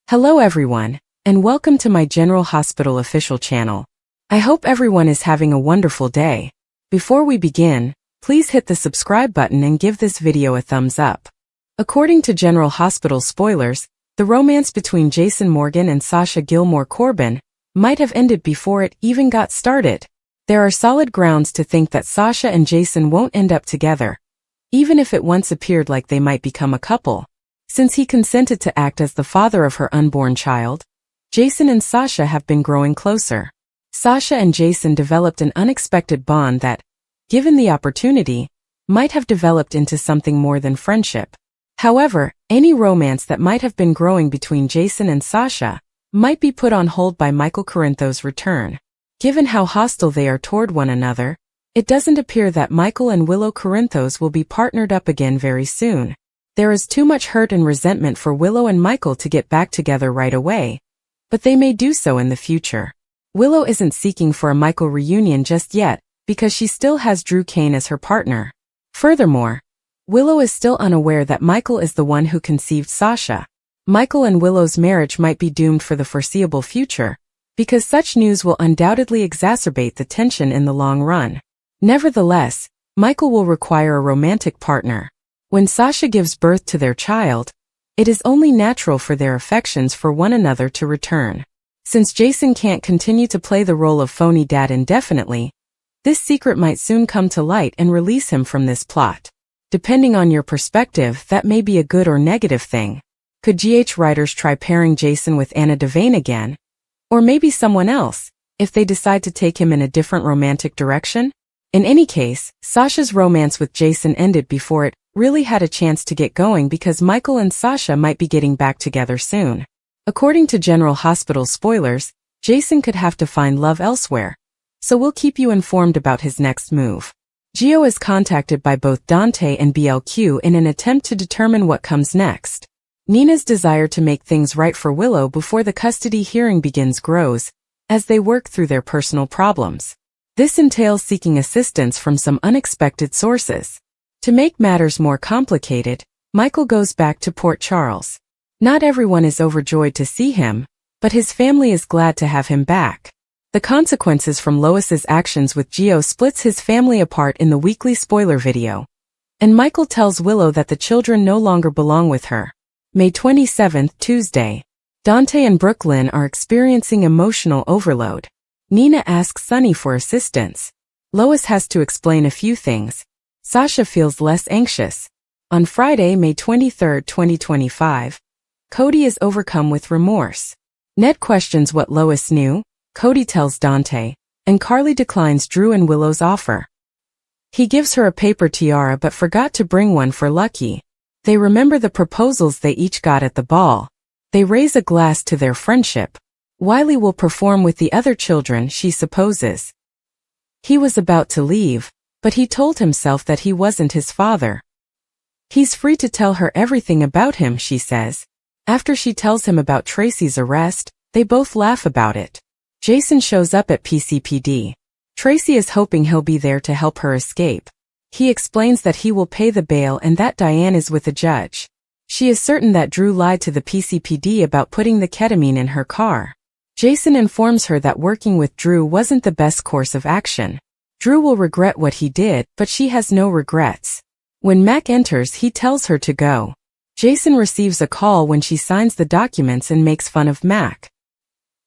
Hello everyone, and welcome to my General Hospital official channel. I hope everyone is having a wonderful day. Before we begin, please hit the subscribe button and give this video a thumbs up. According to General Hospital spoilers, the romance between Jason Morgan and Sasha Gilmore Corbin might have ended before it even got started. There are solid grounds to think that Sasha and Jason won't end up together, even if it once appeared like they might become a couple. Since he consented to act as the father of her unborn child, Jason and Sasha have been growing closer. Sasha and Jason developed an unexpected bond that, given the opportunity, might have developed into something more than friendship. However, any romance that might have been growing between Jason and Sasha might be put on hold by Michael Corinthos' return. Given how hostile they are toward one another, it doesn't appear that Michael and Willow Corinthos will be partnered up again very soon. There is too much hurt and resentment for Willow and Michael to get back together right away, but they may do so in the future. Willow isn't seeking for a Michael reunion just yet because she still has Drew Kane as her partner. Furthermore, Willow is still unaware that Michael is the one who conceived Sasha. Michael and Willow's marriage might be doomed for the foreseeable future, because such news will undoubtedly exacerbate the tension in the long run. Nevertheless, Michael will require a romantic partner. When Sasha gives birth to their child, it is only natural for their affections for one another to return. Since Jason can't continue to play the role of phony dad indefinitely, this secret might soon come to light and release him from this plot. Depending on your perspective, that may be a good or negative thing. Could GH writers try pairing Jason with Anna Devane again? Or maybe someone else, if they decide to take him in a different romantic direction? In any case, Sasha's romance with Jason ended before it really had a chance to get going because Michael and Sasha might be getting back together soon. According to General Hospital spoilers, Jason could have to find love elsewhere, so we'll keep you informed about his next move. Gio is contacted by both Dante and BLQ in an attempt to determine what comes next. Nina's desire to make things right for Willow before the custody hearing begins grows, as they work through their personal problems. This entails seeking assistance from some unexpected sources. To make matters more complicated, Michael goes back to Port Charles. Not everyone is overjoyed to see him, but his family is glad to have him back. The consequences from Lois's actions with Gio splits his family apart in the weekly spoiler video. And Michael tells Willow that the children no longer belong with her. May 27th, Tuesday. Dante and Brooklyn are experiencing emotional overload. Nina asks Sunny for assistance. Lois has to explain a few things. Sasha feels less anxious. On Friday, May 23, 2025, Cody is overcome with remorse. Ned questions what Lois knew, Cody tells Dante, and Carly declines Drew and Willow's offer. He gives her a paper tiara but forgot to bring one for Lucky. They remember the proposals they each got at the ball. They raise a glass to their friendship. Wiley will perform with the other children, she supposes. He was about to leave, but he told himself that he wasn't his father. He's free to tell her everything about him, she says. After she tells him about Tracy's arrest, they both laugh about it. Jason shows up at PCPD. Tracy is hoping he'll be there to help her escape. He explains that he will pay the bail and that Diane is with a judge. She is certain that Drew lied to the PCPD about putting the ketamine in her car. Jason informs her that working with Drew wasn't the best course of action. Drew will regret what he did, but she has no regrets. When Mac enters, he tells her to go. Jason receives a call when she signs the documents and makes fun of Mac.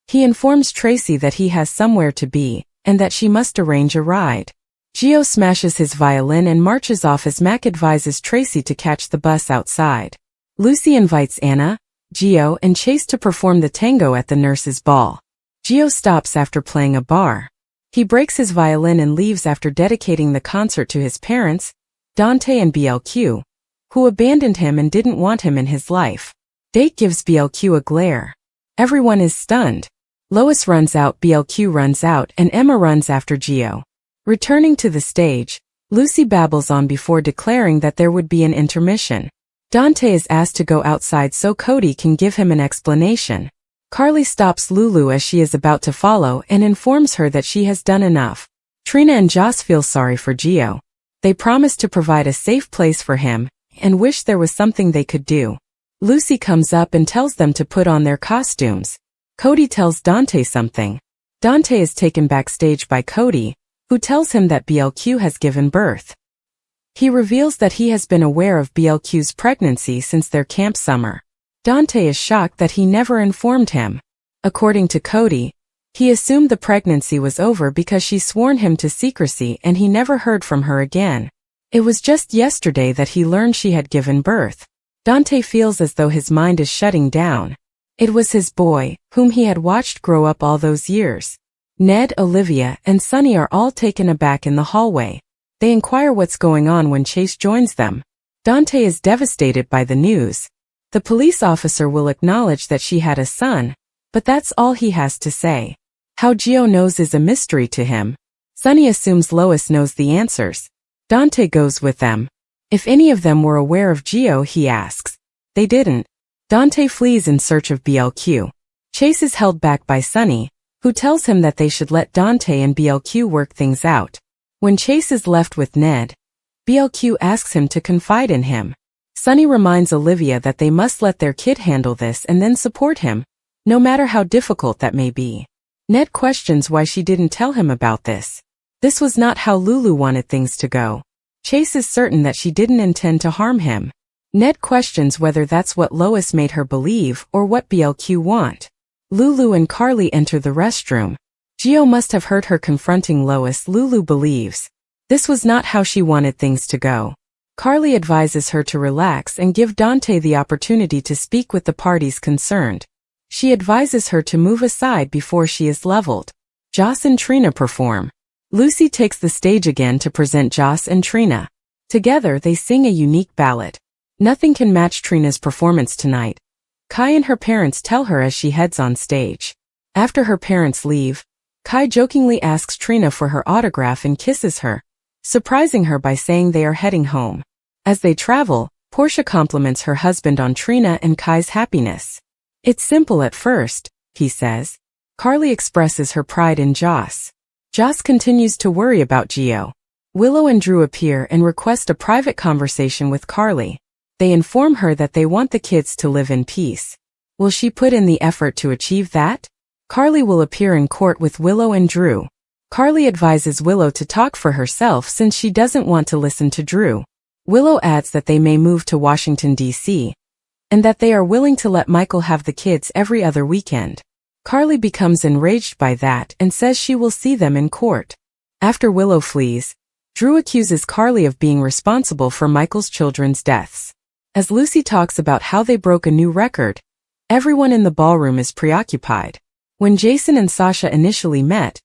He informs Tracy that he has somewhere to be, and that she must arrange a ride. Gio smashes his violin and marches off as Mac advises Tracy to catch the bus outside. Lucy invites Anna, Gio, and Chase to perform the tango at the nurse's ball. Gio stops after playing a bar. He breaks his violin and leaves after dedicating the concert to his parents, Dante and BLQ, who abandoned him and didn't want him in his life. Date gives BLQ a glare. Everyone is stunned. Lois runs out, BLQ runs out, and Emma runs after Gio. Returning to the stage, Lucy babbles on before declaring that there would be an intermission. Dante is asked to go outside so Cody can give him an explanation. Carly stops Lulu as she is about to follow and informs her that she has done enough. Trina and Joss feel sorry for Gio. They promise to provide a safe place for him and wish there was something they could do. Lucy comes up and tells them to put on their costumes. Cody tells Dante something. Dante is taken backstage by Cody, who tells him that BLQ has given birth. He reveals that he has been aware of BLQ's pregnancy since their camp summer. Dante is shocked that he never informed him. According to Cody, he assumed the pregnancy was over because she sworn him to secrecy and he never heard from her again. It was just yesterday that he learned she had given birth. Dante feels as though his mind is shutting down. It was his boy, whom he had watched grow up all those years. Ned, Olivia, and Sunny are all taken aback in the hallway. They inquire what's going on when Chase joins them. Dante is devastated by the news. The police officer will acknowledge that she had a son, but that's all he has to say. How Gio knows is a mystery to him. Sunny assumes Lois knows the answers. Dante goes with them. If any of them were aware of Gio, he asks. They didn't. Dante flees in search of BLQ. Chase is held back by Sunny, who tells him that they should let Dante and BLQ work things out. When Chase is left with Ned, BLQ asks him to confide in him. Sunny reminds Olivia that they must let their kid handle this and then support him, no matter how difficult that may be. Ned questions why she didn't tell him about this. This was not how Lulu wanted things to go. Chase is certain that she didn't intend to harm him. Ned questions whether that's what Lois made her believe or what BLQ want. Lulu and Carly enter the restroom. Gio must have heard her confronting Lois. Lulu believes this was not how she wanted things to go. Carly advises her to relax and give Dante the opportunity to speak with the parties concerned. She advises her to move aside before she is leveled. Joss and Trina perform. Lucy takes the stage again to present Joss and Trina. Together they sing a unique ballad. Nothing can match Trina's performance tonight. Kai and her parents tell her as she heads on stage. After her parents leave, Kai jokingly asks Trina for her autograph and kisses her, surprising her by saying they are heading home. As they travel, Portia compliments her husband on Trina and Kai's happiness. It's simple at first, he says. Carly expresses her pride in Joss. Joss continues to worry about Gio. Willow and Drew appear and request a private conversation with Carly. They inform her that they want the kids to live in peace. Will she put in the effort to achieve that? Carly will appear in court with Willow and Drew. Carly advises Willow to talk for herself since she doesn't want to listen to Drew. Willow adds that they may move to Washington, D.C., and that they are willing to let Michael have the kids every other weekend. Carly becomes enraged by that and says she will see them in court. After Willow flees, Drew accuses Carly of being responsible for Michael's children's deaths. As Lucy talks about how they broke a new record, everyone in the ballroom is preoccupied. When Jason and Sasha initially met,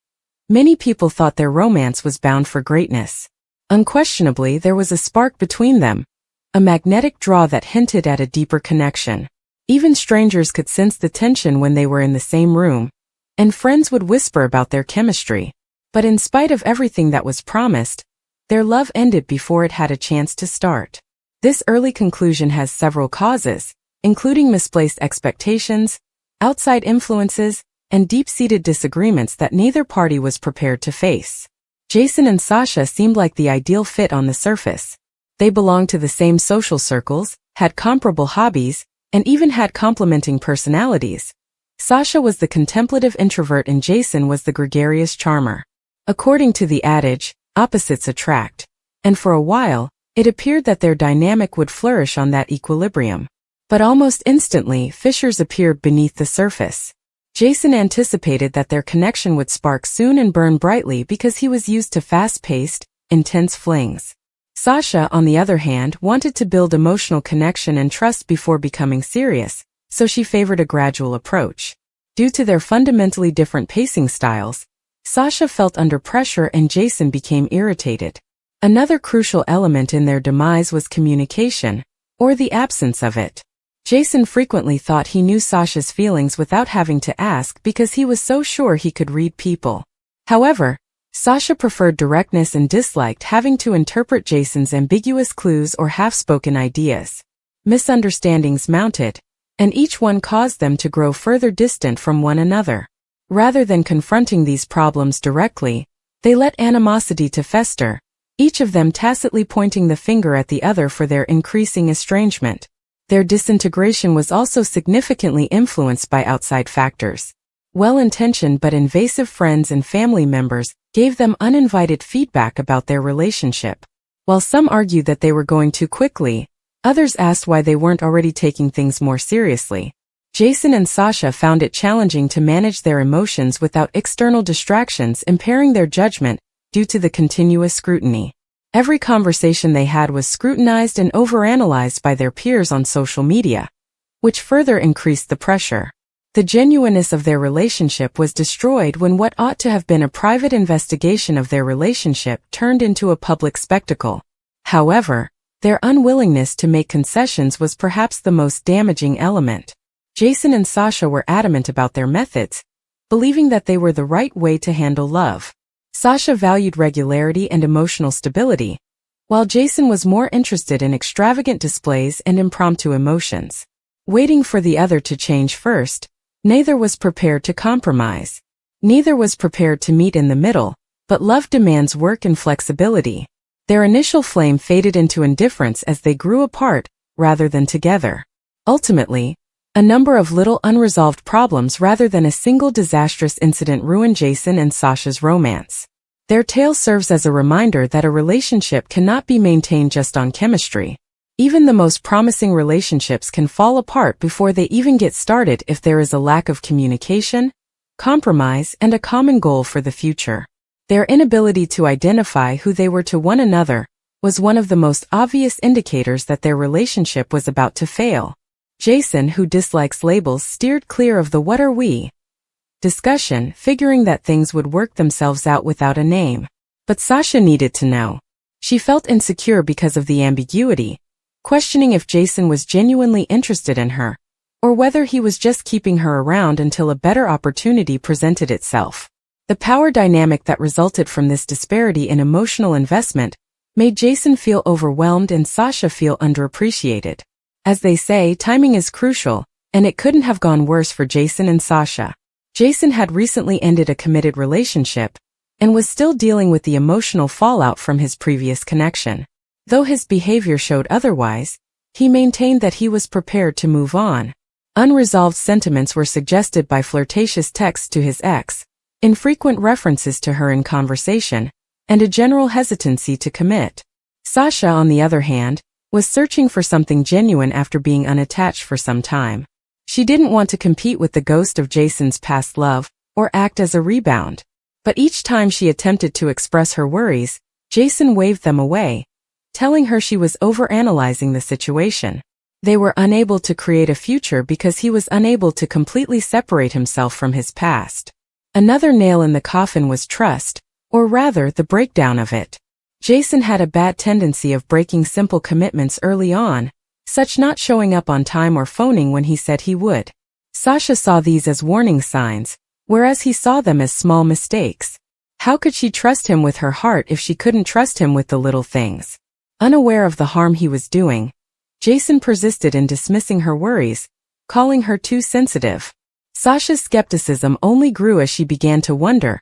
many people thought their romance was bound for greatness. Unquestionably, there was a spark between them, a magnetic draw that hinted at a deeper connection. Even strangers could sense the tension when they were in the same room, and friends would whisper about their chemistry. But in spite of everything that was promised, their love ended before it had a chance to start. This early conclusion has several causes, including misplaced expectations, outside influences, and deep-seated disagreements that neither party was prepared to face. Jason and Sasha seemed like the ideal fit on the surface. They belonged to the same social circles, had comparable hobbies, and even had complementing personalities. Sasha was the contemplative introvert and Jason was the gregarious charmer. According to the adage, opposites attract. And for a while, it appeared that their dynamic would flourish on that equilibrium. But almost instantly, fissures appeared beneath the surface. Jason anticipated that their connection would spark soon and burn brightly because he was used to fast-paced, intense flings. Sasha, on the other hand, wanted to build emotional connection and trust before becoming serious, so she favored a gradual approach. Due to their fundamentally different pacing styles, Sasha felt under pressure and Jason became irritated. Another crucial element in their demise was communication, or the absence of it. Jason frequently thought he knew Sasha's feelings without having to ask because he was so sure he could read people. However, Sasha preferred directness and disliked having to interpret Jason's ambiguous clues or half-spoken ideas. Misunderstandings mounted, and each one caused them to grow further distant from one another. Rather than confronting these problems directly, they let animosity to fester, each of them tacitly pointing the finger at the other for their increasing estrangement. Their disintegration was also significantly influenced by outside factors. Well-intentioned but invasive friends and family members gave them uninvited feedback about their relationship. While some argued that they were going too quickly, others asked why they weren't already taking things more seriously. Jason and Sasha found it challenging to manage their emotions without external distractions impairing their judgment due to the continuous scrutiny. Every conversation they had was scrutinized and overanalyzed by their peers on social media, which further increased the pressure. The genuineness of their relationship was destroyed when what ought to have been a private investigation of their relationship turned into a public spectacle. However, their unwillingness to make concessions was perhaps the most damaging element. Jason and Sasha were adamant about their methods, believing that they were the right way to handle love. Sasha valued regularity and emotional stability, while Jason was more interested in extravagant displays and impromptu emotions. Waiting for the other to change first, neither was prepared to compromise. Neither was prepared to meet in the middle, but love demands work and flexibility. Their initial flame faded into indifference as they grew apart, rather than together. Ultimately, a number of little unresolved problems rather than a single disastrous incident ruined Jason and Sasha's romance. Their tale serves as a reminder that a relationship cannot be maintained just on chemistry. Even the most promising relationships can fall apart before they even get started if there is a lack of communication, compromise, and a common goal for the future. Their inability to identify who they were to one another was one of the most obvious indicators that their relationship was about to fail. Jason, who dislikes labels, steered clear of the "what are we" discussion, figuring that things would work themselves out without a name. But Sasha needed to know. She felt insecure because of the ambiguity, questioning if Jason was genuinely interested in her, or whether he was just keeping her around until a better opportunity presented itself. The power dynamic that resulted from this disparity in emotional investment made Jason feel overwhelmed and Sasha feel underappreciated. As they say, timing is crucial, and it couldn't have gone worse for Jason and Sasha. Jason had recently ended a committed relationship and was still dealing with the emotional fallout from his previous connection. Though his behavior showed otherwise, he maintained that he was prepared to move on. Unresolved sentiments were suggested by flirtatious texts to his ex, infrequent references to her in conversation, and a general hesitancy to commit. Sasha, on the other hand, was searching for something genuine after being unattached for some time. She didn't want to compete with the ghost of Jason's past love, or act as a rebound. But each time she attempted to express her worries, Jason waved them away, telling her she was overanalyzing the situation. They were unable to create a future because he was unable to completely separate himself from his past. Another nail in the coffin was trust, or rather the breakdown of it. Jason had a bad tendency of breaking simple commitments early on, such not showing up on time or phoning when he said he would. Sasha saw these as warning signs, whereas he saw them as small mistakes. How could she trust him with her heart if she couldn't trust him with the little things? Unaware of the harm he was doing, Jason persisted in dismissing her worries, calling her too sensitive. Sasha's skepticism only grew as she began to wonder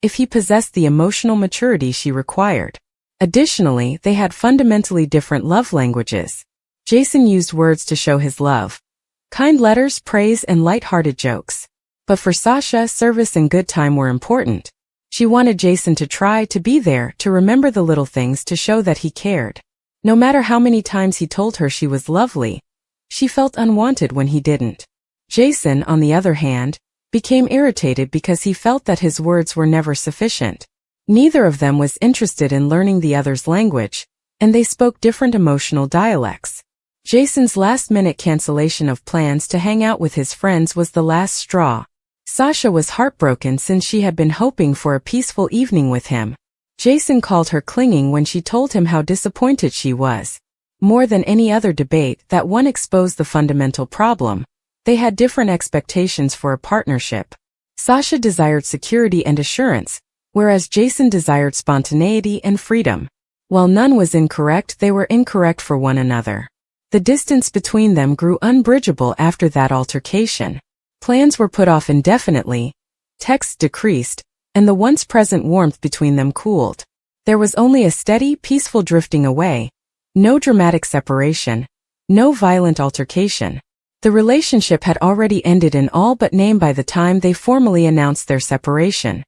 if he possessed the emotional maturity she required. Additionally, they had fundamentally different love languages. Jason used words to show his love: kind letters, praise, and light-hearted jokes. But for Sasha, service and good time were important. She wanted Jason to try to be there, to remember the little things, to show that he cared. No matter how many times he told her she was lovely, she felt unwanted when he didn't. Jason, on the other hand, became irritated because he felt that his words were never sufficient. Neither of them was interested in learning the other's language, and they spoke different emotional dialects. Jason's last-minute cancellation of plans to hang out with his friends was the last straw. Sasha was heartbroken since she had been hoping for a peaceful evening with him. Jason called her clinging when she told him how disappointed she was. More than any other debate, that one exposed the fundamental problem. They had different expectations for a partnership. Sasha desired security and assurance, whereas Jason desired spontaneity and freedom. While none was incorrect, they were incorrect for one another. The distance between them grew unbridgeable after that altercation. Plans were put off indefinitely, texts decreased, and the once present warmth between them cooled. There was only a steady, peaceful drifting away, no dramatic separation, No violent altercation. The relationship had already ended in all but name by the time they formally announced their separation.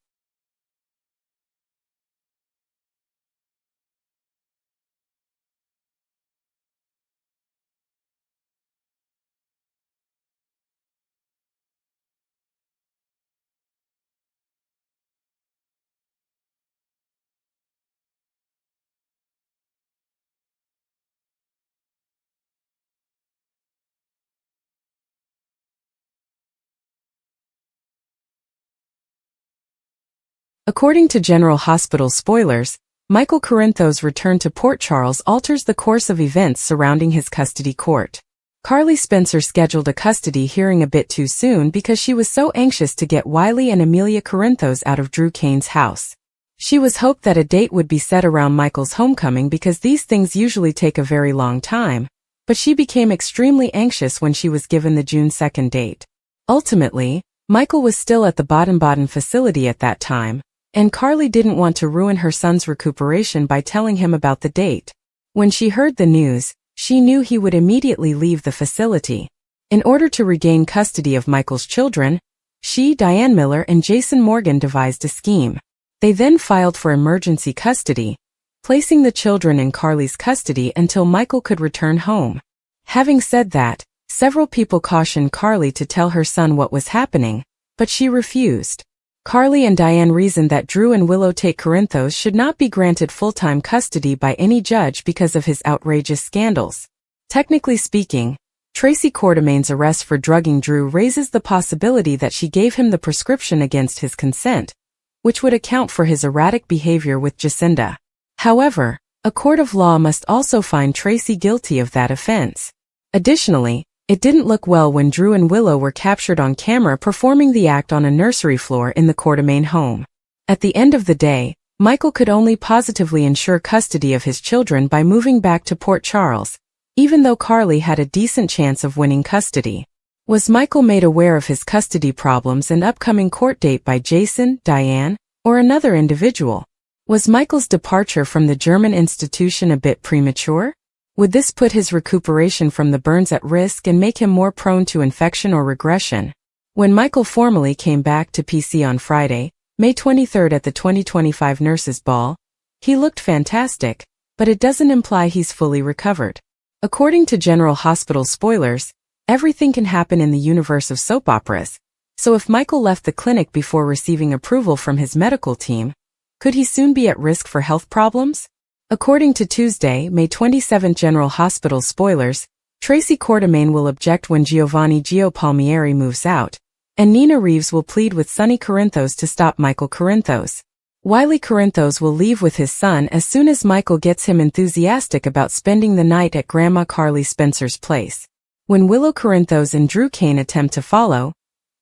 According to General Hospital spoilers, Michael Corinthos' return to Port Charles alters the course of events surrounding his custody court. Carly Spencer scheduled a custody hearing a bit too soon because she was so anxious to get Wiley and Amelia Corinthos out of Drew Kane's house. She was hoped that a date would be set around Michael's homecoming because these things usually take a very long time, but she became extremely anxious when she was given the June 2nd date. Ultimately, Michael was still at the Baden-Baden facility at that time, and Carly didn't want to ruin her son's recuperation by telling him about the date. When she heard the news, she knew he would immediately leave the facility. In order to regain custody of Michael's children, she, Diane Miller, and Jason Morgan devised a scheme. They then filed for emergency custody, placing the children in Carly's custody until Michael could return home. Having said that, several people cautioned Carly to tell her son what was happening, but she refused. Carly and Diane reasoned that Drew and Willow Tate Corinthos should not be granted full-time custody by any judge because of his outrageous scandals. Technically speaking, Tracy Quartermain's arrest for drugging Drew raises the possibility that she gave him the prescription against his consent, which would account for his erratic behavior with Jacinda. However, a court of law must also find Tracy guilty of that offense. Additionally, it didn't look well when Drew and Willow were captured on camera performing the act on a nursery floor in the Quartermain home. At the end of the day, Michael could only positively ensure custody of his children by moving back to Port Charles, even though Carly had a decent chance of winning custody. Was Michael made aware of his custody problems and upcoming court date by Jason, Diane, or another individual? Was Michael's departure from the German institution a bit premature? Would this put his recuperation from the burns at risk and make him more prone to infection or regression? When Michael formally came back to PC on Friday, May 23rd at the 2025 Nurses Ball, he looked fantastic, but it doesn't imply he's fully recovered. According to General Hospital spoilers, everything can happen in the universe of soap operas, so if Michael left the clinic before receiving approval from his medical team, could he soon be at risk for health problems? According to Tuesday, May 27 General Hospital spoilers, Tracy Quartermain will object when Giovanni Gio Palmieri moves out, and Nina Reeves will plead with Sonny Corinthos to stop Michael Corinthos. Wiley Corinthos will leave with his son as soon as Michael gets him enthusiastic about spending the night at Grandma Carly Spencer's place. When Willow Corinthos and Drew Kane attempt to follow,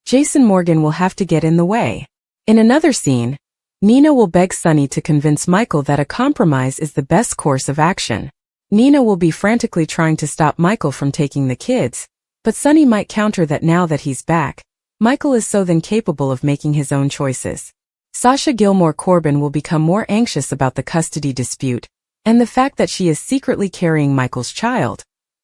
Jason Morgan will have to get in the way. In another scene, Nina will beg Sonny to convince Michael that a compromise is the best course of action. Nina will be frantically trying to stop Michael from taking the kids, but Sonny might counter that now that he's back, Michael is so then capable of making his own choices. Sasha Gilmore Corbin will become more anxious about the custody dispute, and the fact that she is secretly carrying Michael's child,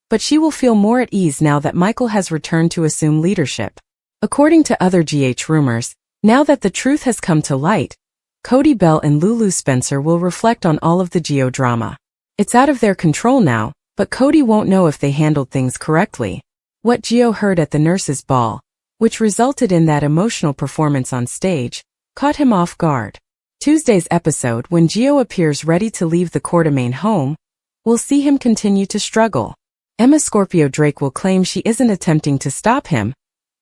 but she will feel more at ease now that Michael has returned to assume leadership. According to other GH rumors, now that the truth has come to light, Cody Bell and Lulu Spencer will reflect on all of the Gio drama. It's out of their control now, but Cody won't know if they handled things correctly. What Gio heard at the nurses' ball, which resulted in that emotional performance on stage, caught him off guard. Tuesday's episode, when Gio appears ready to leave the Quartermain home, will see him continue to struggle. Emma Scorpio Drake will claim she isn't attempting to stop him,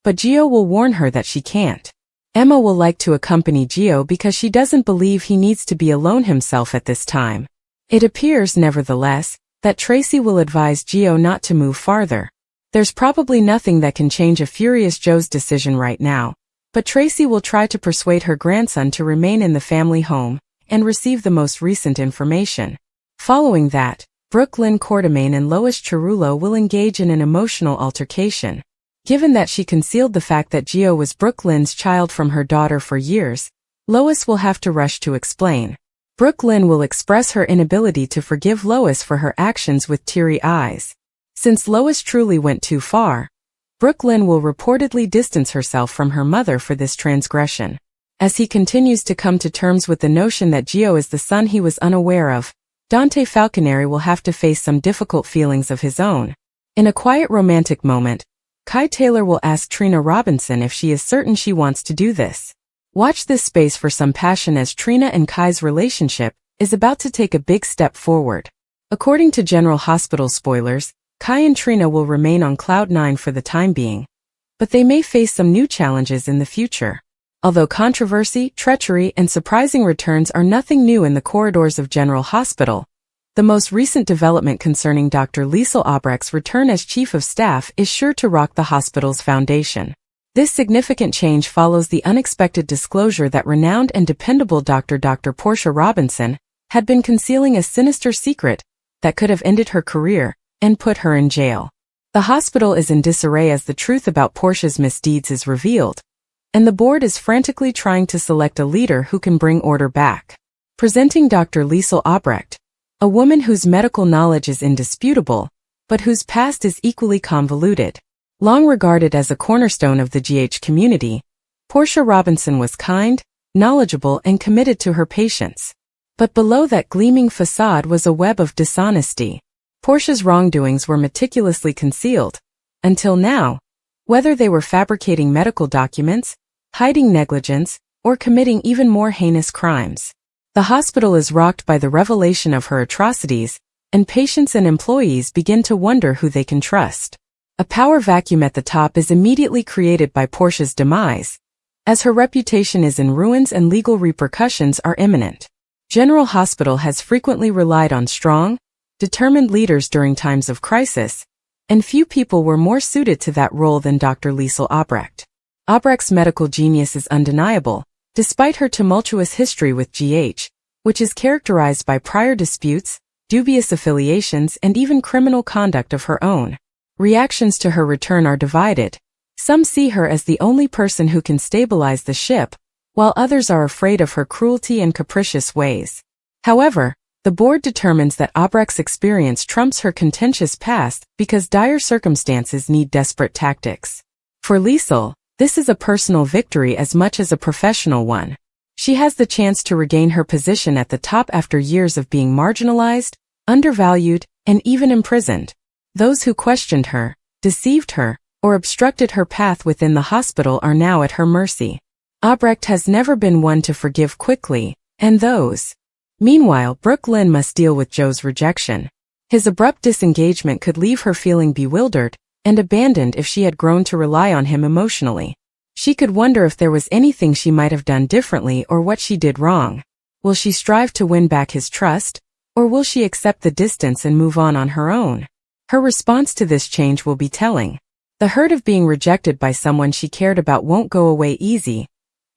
but Gio will warn her that she can't. Emma will like to accompany Gio because she doesn't believe he needs to be alone himself at this time. It appears, nevertheless, that Tracy will advise Gio not to move farther. There's probably nothing that can change a furious Joe's decision right now, but Tracy will try to persuade her grandson to remain in the family home and receive the most recent information. Following that, Brooke Lynn Quartermain and Lois Cerullo will engage in an emotional altercation. Given that she concealed the fact that Gio was Brooke Lynn's child from her daughter for years, Lois will have to rush to explain. Brooke Lynn will express her inability to forgive Lois for her actions with teary eyes. Since Lois truly went too far, Brooklyn will reportedly distance herself from her mother for this transgression. As he continues to come to terms with the notion that Gio is the son he was unaware of, Dante Falconeri will have to face some difficult feelings of his own. In a quiet romantic moment, Kai Taylor will ask Trina Robinson if she is certain she wants to do this. Watch this space for some passion as Trina and Kai's relationship is about to take a big step forward. According to General Hospital spoilers, Kai and Trina will remain on Cloud 9 for the time being, but they may face some new challenges in the future. Although controversy, treachery, and surprising returns are nothing new in the corridors of General Hospital, the most recent development concerning Dr. Liesl Albrecht's return as Chief of Staff is sure to rock the hospital's foundation. This significant change follows the unexpected disclosure that renowned and dependable Dr. Portia Robinson had been concealing a sinister secret that could have ended her career and put her in jail. The hospital is in disarray as the truth about Portia's misdeeds is revealed, and the board is frantically trying to select a leader who can bring order back. Presenting Dr. Liesl Albrecht, a woman whose medical knowledge is indisputable, but whose past is equally convoluted. Long regarded as a cornerstone of the GH community, Portia Robinson was kind, knowledgeable, and committed to her patients. But below that gleaming facade was a web of dishonesty. Portia's wrongdoings were meticulously concealed, until now, whether they were fabricating medical documents, hiding negligence, or committing even more heinous crimes. The hospital is rocked by the revelation of her atrocities, and patients and employees begin to wonder who they can trust. A power vacuum at the top is immediately created by Portia's demise, as her reputation is in ruins and legal repercussions are imminent. General Hospital has frequently relied on strong, determined leaders during times of crisis, and few people were more suited to that role than Dr. Liesl Albrecht. Albrecht's medical genius is undeniable, despite her tumultuous history with GH, which is characterized by prior disputes, dubious affiliations, and even criminal conduct of her own. Reactions to her return are divided. Some see her as the only person who can stabilize the ship, while others are afraid of her cruelty and capricious ways. However, the board determines that Albrecht's experience trumps her contentious past because dire circumstances need desperate tactics. For Liesl, this is a personal victory as much as a professional one. She has the chance to regain her position at the top after years of being marginalized, undervalued, and even imprisoned. Those who questioned her, deceived her, or obstructed her path within the hospital are now at her mercy. Albrecht has never been one to forgive quickly, and those. Meanwhile, Brooklyn must deal with Joe's rejection. His abrupt disengagement could leave her feeling bewildered and abandoned if she had grown to rely on him emotionally. She could wonder if there was anything she might have done differently or what she did wrong. Will she strive to win back his trust, or will she accept the distance and move on her own? Her response to this change will be telling. The hurt of being rejected by someone she cared about won't go away easy,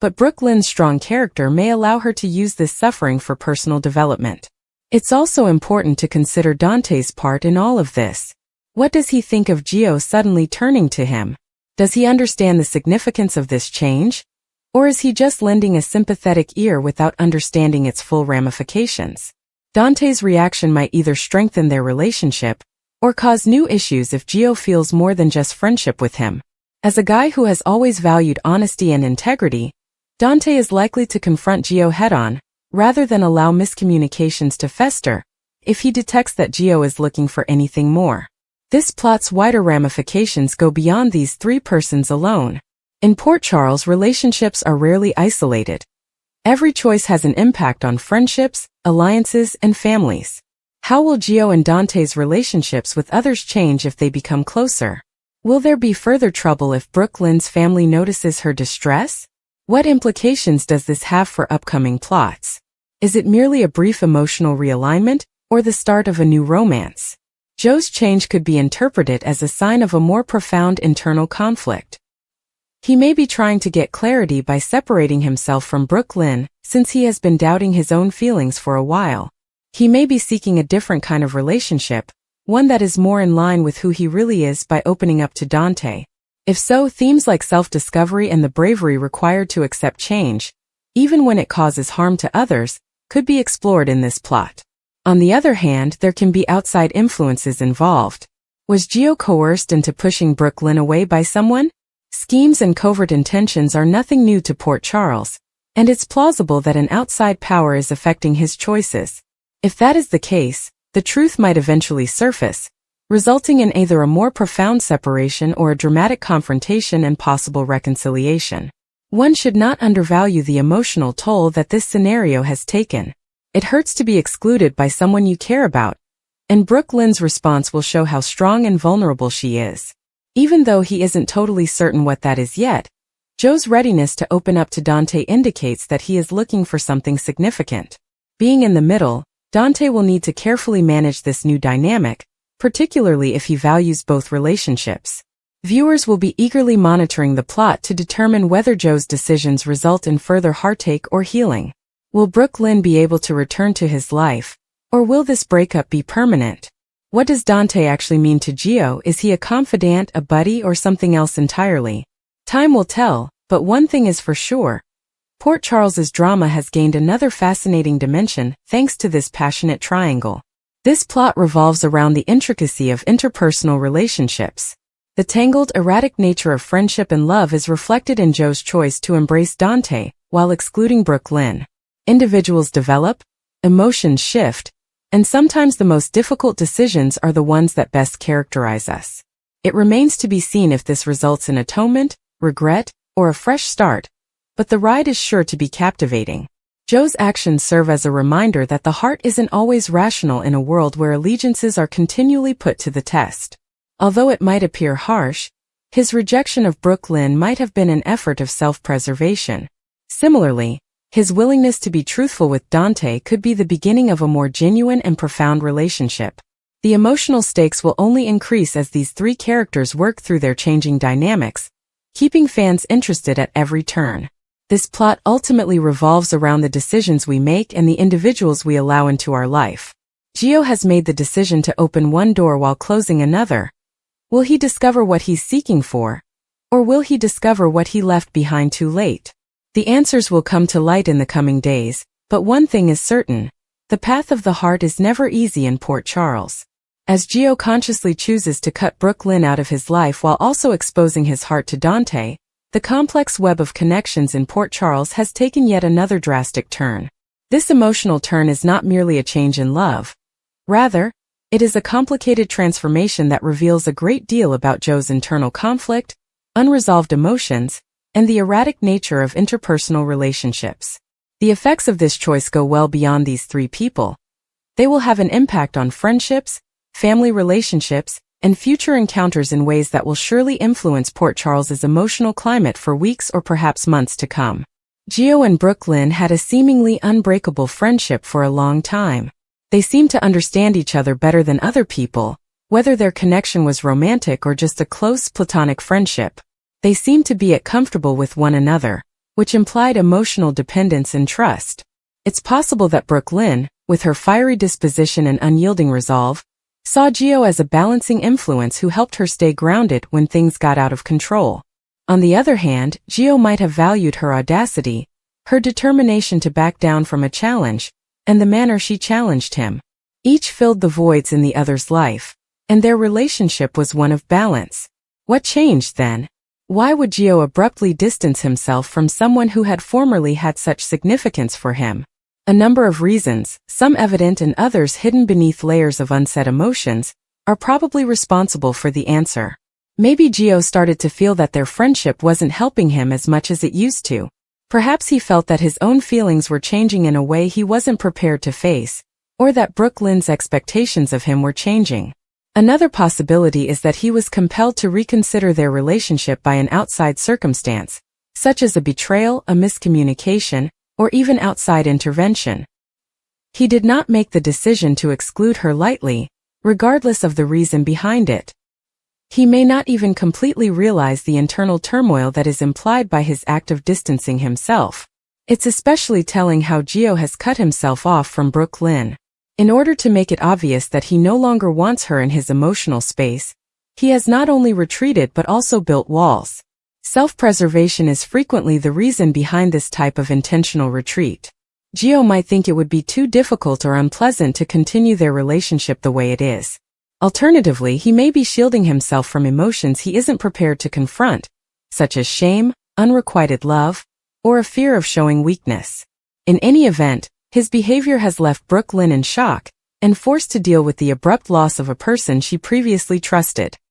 but Brooklyn's strong character may allow her to use this suffering for personal development. It's also important to consider Dante's part in all of this. What does he think of Gio suddenly turning to him? Does he understand the significance of this change? Or is he just lending a sympathetic ear without understanding its full ramifications? Dante's reaction might either strengthen their relationship or cause new issues if Gio feels more than just friendship with him. As a guy who has always valued honesty and integrity, Dante is likely to confront Gio head-on, rather than allow miscommunications to fester, if he detects that Gio is looking for anything more. This plot's wider ramifications go beyond these three persons alone. In Port Charles, relationships are rarely isolated. Every choice has an impact on friendships, alliances, and families. How will Gio and Dante's relationships with others change if they become closer? Will there be further trouble if Brooklyn's family notices her distress? What implications does this have for upcoming plots? Is it merely a brief emotional realignment, or the start of a new romance? Joe's change could be interpreted as a sign of a more profound internal conflict. He may be trying to get clarity by separating himself from Brooklyn, since he has been doubting his own feelings for a while. He may be seeking a different kind of relationship, one that is more in line with who he really is by opening up to Dante. If so, themes like self-discovery and the bravery required to accept change, even when it causes harm to others, could be explored in this plot. On the other hand, there can be outside influences involved. Was Gio coerced into pushing Brooklyn away by someone? Schemes and covert intentions are nothing new to Port Charles, and it's plausible that an outside power is affecting his choices. If that is the case, the truth might eventually surface, resulting in either a more profound separation or a dramatic confrontation and possible reconciliation. One should not undervalue the emotional toll that this scenario has taken. It hurts to be excluded by someone you care about, and Brooklyn's response will show how strong and vulnerable she is. Even though he isn't totally certain what that is yet, Joe's readiness to open up to Dante indicates that he is looking for something significant. Being in the middle, Dante will need to carefully manage this new dynamic, particularly if he values both relationships. Viewers will be eagerly monitoring the plot to determine whether Joe's decisions result in further heartache or healing. Will Brooklyn be able to return to his life, or will this breakup be permanent? What does Dante actually mean to Gio? Is he a confidant, a buddy, or something else entirely? Time will tell, but one thing is for sure. Port Charles's drama has gained another fascinating dimension thanks to this passionate triangle. This plot revolves around the intricacy of interpersonal relationships. The tangled, erratic nature of friendship and love is reflected in Joe's choice to embrace Dante, while excluding Brooklyn. Individuals develop, emotions shift, and sometimes the most difficult decisions are the ones that best characterize us. It remains to be seen if this results in atonement, regret, or a fresh start, but the ride is sure to be captivating. Joe's actions serve as a reminder that the heart isn't always rational in a world where allegiances are continually put to the test. Although it might appear harsh, his rejection of Brooklyn might have been an effort of self-preservation. Similarly, his willingness to be truthful with Dante could be the beginning of a more genuine and profound relationship. The emotional stakes will only increase as these three characters work through their changing dynamics, keeping fans interested at every turn. This plot ultimately revolves around the decisions we make and the individuals we allow into our life. Gio has made the decision to open one door while closing another. Will he discover what he's seeking for? Or will he discover what he left behind too late? The answers will come to light in the coming days, but one thing is certain. The path of the heart is never easy in Port Charles. As Gio consciously chooses to cut Brooklyn out of his life while also exposing his heart to Dante, the complex web of connections in Port Charles has taken yet another drastic turn. This emotional turn is not merely a change in love. Rather, it is a complicated transformation that reveals a great deal about Joe's internal conflict, unresolved emotions, and the erratic nature of interpersonal relationships. The effects of this choice go well beyond these three people. They will have an impact on friendships, family relationships, and future encounters in ways that will surely influence Port Charles's emotional climate for weeks or perhaps months to come. Gio and Brooklyn had a seemingly unbreakable friendship for a long time. They seemed to understand each other better than other people, whether their connection was romantic or just a close platonic friendship. They seemed to be comfortable with one another, which implied emotional dependence and trust. It's possible that Brooklyn, with her fiery disposition and unyielding resolve, saw Gio as a balancing influence who helped her stay grounded when things got out of control. On the other hand, Gio might have valued her audacity, her determination to back down from a challenge, and the manner she challenged him. Each filled the voids in the other's life, and their relationship was one of balance. What changed then? Why would Gio abruptly distance himself from someone who had formerly had such significance for him? A number of reasons, some evident and others hidden beneath layers of unsaid emotions, are probably responsible for the answer. Maybe Gio started to feel that their friendship wasn't helping him as much as it used to. Perhaps he felt that his own feelings were changing in a way he wasn't prepared to face, or that Brooklyn's expectations of him were changing. Another possibility is that he was compelled to reconsider their relationship by an outside circumstance, such as a betrayal, a miscommunication, or even outside intervention. He did not make the decision to exclude her lightly, regardless of the reason behind it. He may not even completely realize the internal turmoil that is implied by his act of distancing himself. It's especially telling how Gio has cut himself off from Brooklyn. In order to make it obvious that he no longer wants her in his emotional space, he has not only retreated but also built walls. Self-preservation is frequently the reason behind this type of intentional retreat. Gio might think it would be too difficult or unpleasant to continue their relationship the way it is. Alternatively, he may be shielding himself from emotions he isn't prepared to confront, such as shame, unrequited love, or a fear of showing weakness. In any event, his behavior has left Brooklyn in shock and forced to deal with the abrupt loss of a person she previously trusted.